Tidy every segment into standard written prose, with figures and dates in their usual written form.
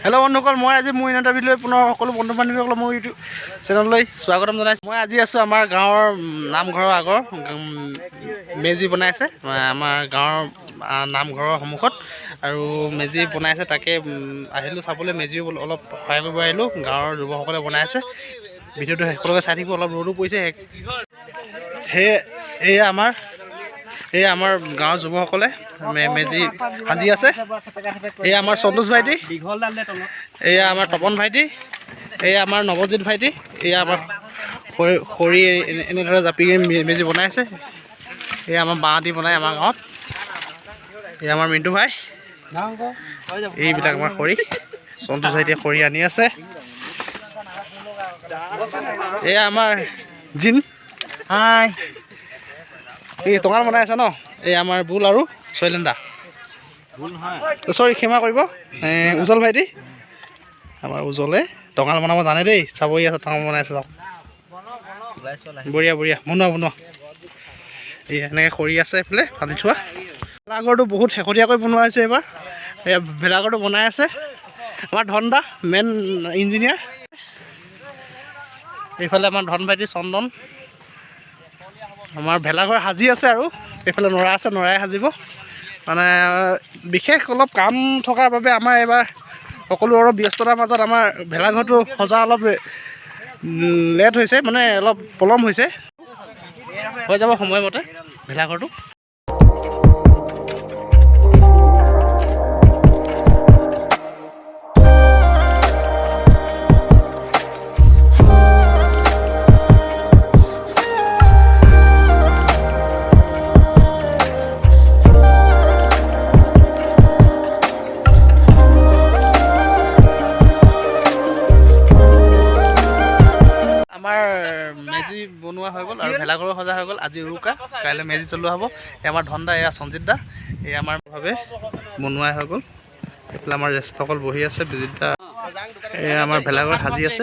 Hello' বন্ধুসকল, মই আজি মোৰ ইণ্টাৰভিউলৈ পুনৰ সকলো বন্ধু বান্ধৱীসকলক মোৰ ইউটিউব চেনেললৈ স্বাগতম জনাইছোঁ। মই আজি আছোঁ আমাৰ গাঁৱৰ নামঘৰৰ আগৰ মেজি বনাই আছে আমাৰ গাঁৱৰ নামঘৰৰ সন্মুখত, আৰু মেজি বনাই আছে তাকে আহিলোঁ চাবলৈ। মেজিও অলপ সহায় কৰিব আহিলোঁ, গাঁৱৰ যুৱকসকলে বনাই আছে। ভিডিঅ'টো সকলোকে চাই থাকিব, অলপ ৰ'দো পৰিছে। এয়া আমাৰ গাঁৱৰ যুৱকসকলে মেজি সাজি আছে। এয়া আমাৰ সন্তোষ ভাইটি, এয়া আমাৰ তপন ভাইটি, এয়া আমাৰ নৱজিৎ ভাইটি, এয়া আমাৰ খৰি এনেদৰে জাপি মেজি বনাই আছে। এয়া আমাৰ বাঁহ দি বনাই আমাৰ গাঁৱত। এয়া আমাৰ মিণ্টু ভাই, এইবিলাক আমাৰ খৰি। সন্তোষ ভাইটিয়ে খৰি আনি আছে। এয়া আমাৰ জিন, হাই, এই টঙাল বনাই আছে ন। এই আমাৰ বুল আৰু শৈলেন্দা, চৰি ক্ষমা কৰিব, উজ্জ্বল ভাইটি। আমাৰ উজ্জ্বলে টঙাল বনাব জানে দেই, চাবই আছে টঙাল বনাই আছে। চাওক, বঢ়িয়া বঢ়িয়া, বনোৱা। এই এনেকৈ খৰি আছে এইফালে ফালি থোৱা। ভেলাঘৰটো বহুত শেহতীয়াকৈ বনোৱা হৈছে এইবাৰ। এই ভেলাঘৰটো বনাই আছে আমাৰ ধন দা, মেইন ইঞ্জিনিয়াৰ। এইফালে আমাৰ ধন ভাইটি চন্দন। আমাৰ ভেলাঘৰ সাজি আছে, আৰু এইফালে নৰা আছে, নৰাই সাজিব। মানে বিশেষ অলপ কাম থকাৰ বাবে আমাৰ এইবাৰ সকলো অলপ ব্যস্ততাৰ মাজত আমাৰ ভেলাঘৰটো সজা অলপ লেট হৈছে, মানে অলপ পলম হৈছে। হৈ যাব সময়মতে ভেলাঘৰটো। আমাৰ মেজি বনোৱা হৈ গ'ল আৰু ভেলাঘৰো সজা হৈ গ'ল। আজি উৰুকা, কাইলৈ মেজি জ্বলোৱা হ'ব। এই আমাৰ ধন দা, এয়া সঞ্জিত দা, এই আমাৰ ভাৱে বনোৱাই হৈ গ'ল। এইফালে আমাৰ জ্যেষ্ঠসকল বহি আছে, বিজিত দা, এই আমাৰ ভেলাঘৰ সাজি আছে,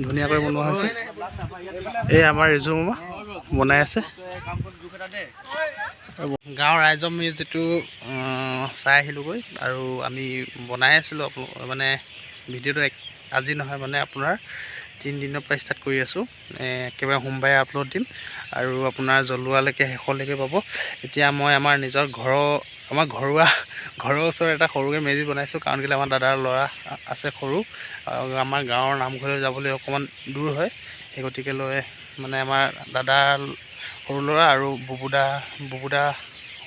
ধুনীয়াকৈ বনোৱা হৈছে। এই আমাৰ ৰিজু মামা বনাই আছে। গাঁৱৰ ৰাইজৰ যিটো চাই আহিলোঁগৈ, আৰু আমি বনাই আছিলোঁ। মানে ভিডিঅ'টো আজি নহয়, মানে আপোনাৰ 3 দিনৰ পৰা ষ্টাৰ্ট কৰি আছোঁ। একেবাৰে সোমবাৰে আপলোড দিম, আৰু আপোনাৰ জ্বলোৱালৈকে শেষলৈকে পাব। এতিয়া মই আমাৰ নিজৰ ঘৰৰ ওচৰত এটা সৰুকৈ মেজি বনাইছোঁ, কাৰণ কেলৈ আমাৰ দাদাৰ ল'ৰা আছে সৰু, আৰু আমাৰ গাঁৱৰ নামঘৰলৈ যাবলৈ অকণমান দূৰ হয়। সেই গতিকে লৈ মানে আমাৰ দাদাৰ সৰু ল'ৰা আৰু বুবুদা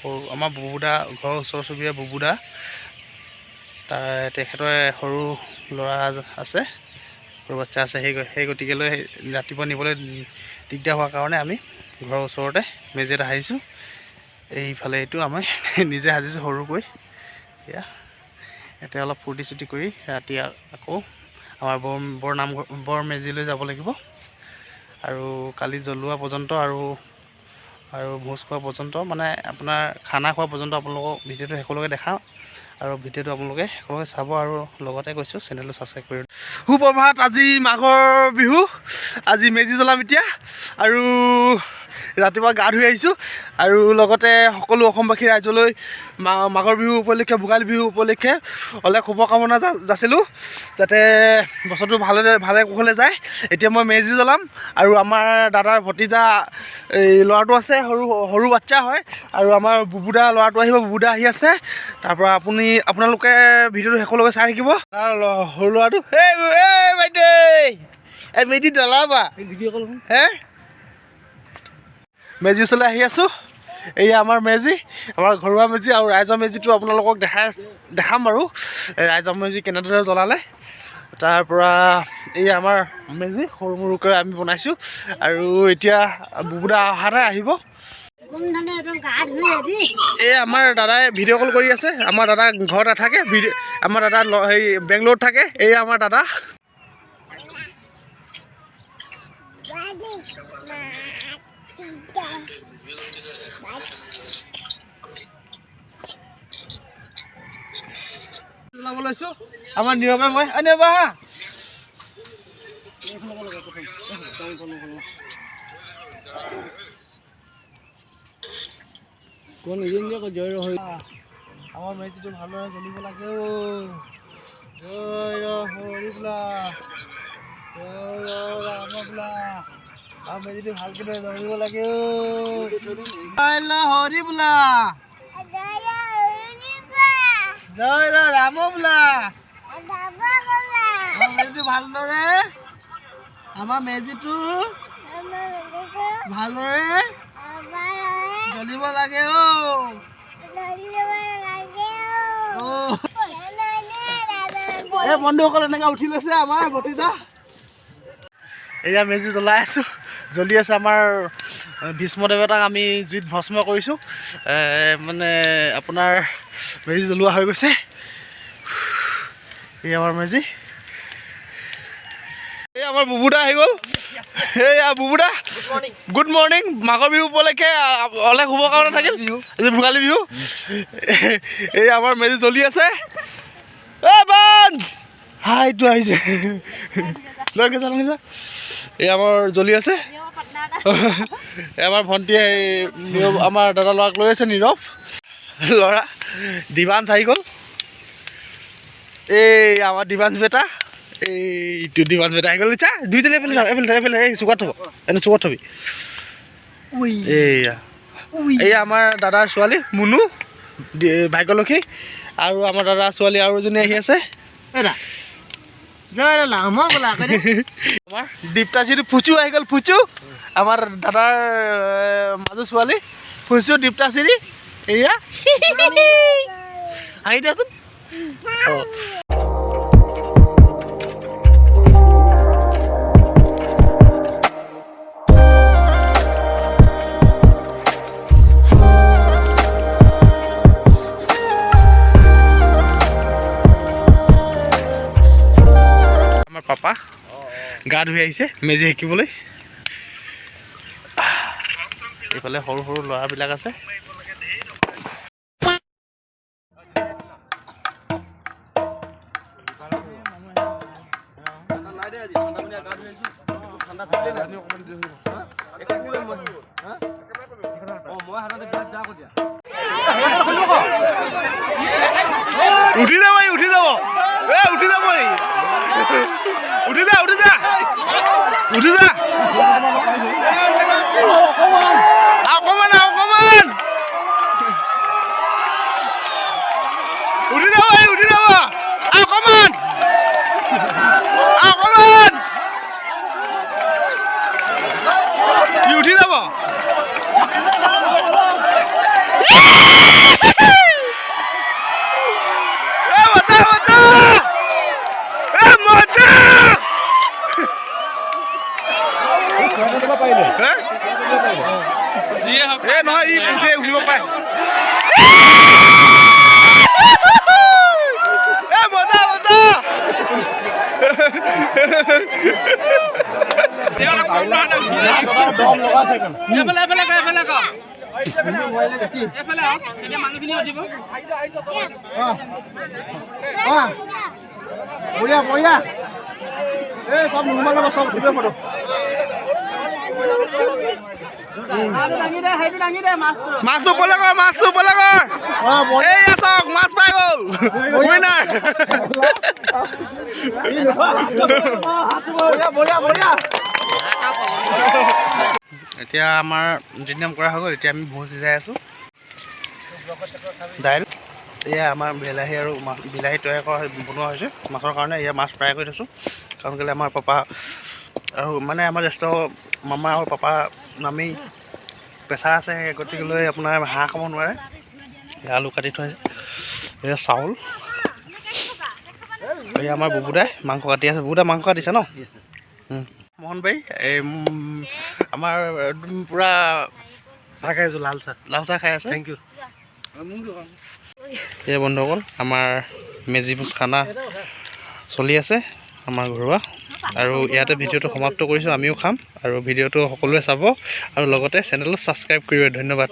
সৰু, আমাৰ বুবুদা ঘৰৰ ওচৰ চুবুৰীয়া বুবুদা, তেখেতৰে সৰু ল'ৰা আছে, সৰু বাচ্ছা আছে। সেই গতিকেলৈ ৰাতিপুৱা নিবলৈ দিগদাৰ হোৱাৰ কাৰণে আমি ঘৰৰ ওচৰতে মেজি এটা সাজিছোঁ। এইফালে এইটো আমি নিজে সাজিছোঁ সৰুকৈ। এতিয়া অলপ ফূৰ্তি চূৰ্তি কৰি ৰাতি আকৌ আমাৰ বৰ মেজিলৈ যাব লাগিব, আৰু কালি জ্বলোৱা পৰ্যন্ত আৰু ভোজ খোৱা পৰ্যন্ত, মানে আপোনাৰ খানা খোৱা পৰ্যন্ত আপোনালোকক ভিডিঅ'টো শেষলৈকে দেখাওঁ, আৰু ভিডিঅ'টো আপোনালোকে শেষলৈকে চাব। আৰু লগতে কৈছোঁ চেনেলটো ছাবস্ক্ৰাইব কৰি। সুপ্ৰভাত, আজি মাঘৰ বিহু, আজি মেজি জ্বলাম এতিয়া, আৰু ৰাতিপুৱা গা ধুই আহিছোঁ, আৰু লগতে সকলো অসমবাসী ৰাইজলৈ মাঘৰ বিহু উপলক্ষে, ভোগালী বিহু উপলক্ষে অলেখ শুভকামনা যাচিলোঁ, যাতে বছৰটো ভালে কুশলে যায়। এতিয়া মই মেজি জ্বলাম, আৰু আমাৰ দাদাৰ ভতিজা এই ল'ৰাটো আছে, সৰু বাচ্ছা হয়, আৰু আমাৰ বুবুদা ল'ৰাটো আহিব, বুবুদা আহি আছে। তাৰপৰা আপোনালোকে ভিডিঅ'টো শেষলৈকে চাই থাকিব। সৰু ল'ৰাটো, বাইদেউ এই মেজি জ্বলাবা, হে মেজি ওচৰলৈ আহি আছোঁ। এয়া আমাৰ মেজি, আমাৰ ঘৰুৱা মেজি, আৰু ৰাইজৰ মেজিটো আপোনালোকক দেখাম বাৰু, ৰাইজৰ মেজি কেনেদৰে জ্বলালে। তাৰপৰা এই আমাৰ মেজি সৰু সৰুকৈ আমি বনাইছোঁ, আৰু এতিয়া বুবুদা অহা নাই, আহিব। এই আমাৰ দাদাই ভিডিঅ' কল কৰি আছে। আমাৰ দাদা ঘৰত নাথাকে, আমাৰ দাদা হেৰি বেংগলোৰত থাকে। এই আমাৰ দাদা জ্বলাব লৈছোঁ। আমাৰ নিৰৱে মই নিৰৱা হা কোন জয় আমাৰ মেজিটো ভালদৰে জ্বলিব লাগে অ জয় হৰি বোলা জয় ৰাম বোলা আমাৰ মেজিটো ভালকৈ জ্বলিব লাগে অ জয় হৰি বোলা জয় ৰাম বোলা আমাৰ মেজিটো ভালদৰে জ্বলিব লাগে অ এই বন্ধুসকল এনেকৈ উঠি লৈছে আমাৰ ভতিজা এয়া মেজি জ্বলাই আছোঁ জ্বলি আছে আমাৰ ভীষ্ম দেৱতাক আমি জুইত ভস্ম কৰিছোঁ মানে আপোনাৰ মেজি জ্বলোৱা হৈ গৈছে এই আমাৰ মেজি এই আমাৰ বুবুদা আহি গ'ল এইয়া বুবুদা গুড মৰ্ণিং মাঘৰ বিহু উপলক্ষে অলেখ শুভকামনা থাকিল আজি ভোগালী বিহু এই আমাৰ মেজি জ্বলি আছে হাইটো আহিছে লৈ গৈছা এই আমাৰ জ্বলি আছে এই আমাৰ ভণ্টিয়ে আমাৰ দাদা ল'ৰাক লৈ আছে নীৰৱ ল'ৰা দিবাঞ্চ আহি গ'ল এই আমাৰ দিবাঞ্চ বেটা এইটো দিবাঞ্চ বেটা আহি গ'ল চা দুইজনে এইফালে যাওঁ এইফালে এই চুকাত থ'ব এনে চুকাত থবি এয়া আমাৰ দাদাৰ ছোৱালী মুনু ভাগ্যলক্ষী আৰু আমাৰ দাদাৰ ছোৱালী আৰু এজনী আহি আছে আমাৰ দীপ্তাশ্ৰী ফুচু আহি গ'ল ফুচু আমাৰ দাদাৰ মাজু ছোৱালী ফুচু দীপ্তাশ্ৰী এয়া আহি দিয়াচোন পাপা গা ধুই আহিছে মেজি শিকিবলৈ এইফালে সৰু সৰু ল'ৰাবিলাক আছে উঠি যাব উঠি যাব উঠি যাব উঠি যা উঠি যা উঠি যা অকমান অকমান উঠি যাব উঠি যাব অকমান অকমান উঠি যাব নহয় ই উঠে উঠিব পাৰে মজা মজা বঢ়িয়া বঢ়িয়া এই চব নোসোমালে চব উঠিব ফটো মাছটো পলে কৰ মাছটো পলে কৰ এই চাওক মাছ পাই গ'ল উইনাৰ এতিয়া আমাৰ নিয়ম কৰা হৈ গ'ল এতিয়া আমি ভোজ সিজাই আছোঁ দাইল এয়া আমাৰ বিলাহী আৰু বিলাহী তৈয়াৰ কৰা বনোৱা হৈছে মাছৰ কাৰণে এয়া মাছ ফ্ৰাই কৰি থৈছোঁ কাৰণ কেলৈ আমাৰ পাপা আৰু মানে আমাৰ জ্যেষ্ঠ মামা আৰু পাপা নামি প্ৰেছাৰ আছে গতিকেলৈ আপোনাৰ হাঁহ খাব নোৱাৰে আলু কাটি থৈছে এয়া চাউল এয়া আমাৰ বুবুদাই মাংস কাটি আছে বুবুদাই মাংস কাটিছে ন মোহনবাৰী এই আমাৰ পূৰা চাহ খাই আছোঁ লাল চাহ খাই আছে থেংক ইউ এই বন্ধুসকল আমাৰ মেজি ভোজ খানা চলি আছে আমাৰ ঘৰুৱা আৰু ইয়াতে ভিডিঅ'টো সমাপ্ত কৰিছোঁ আমিও খাম আৰু ভিডিঅ'টো সকলোৱে চাব আৰু লগতে চেনেলটো ছাবস্ক্ৰাইব কৰিব ধন্যবাদ।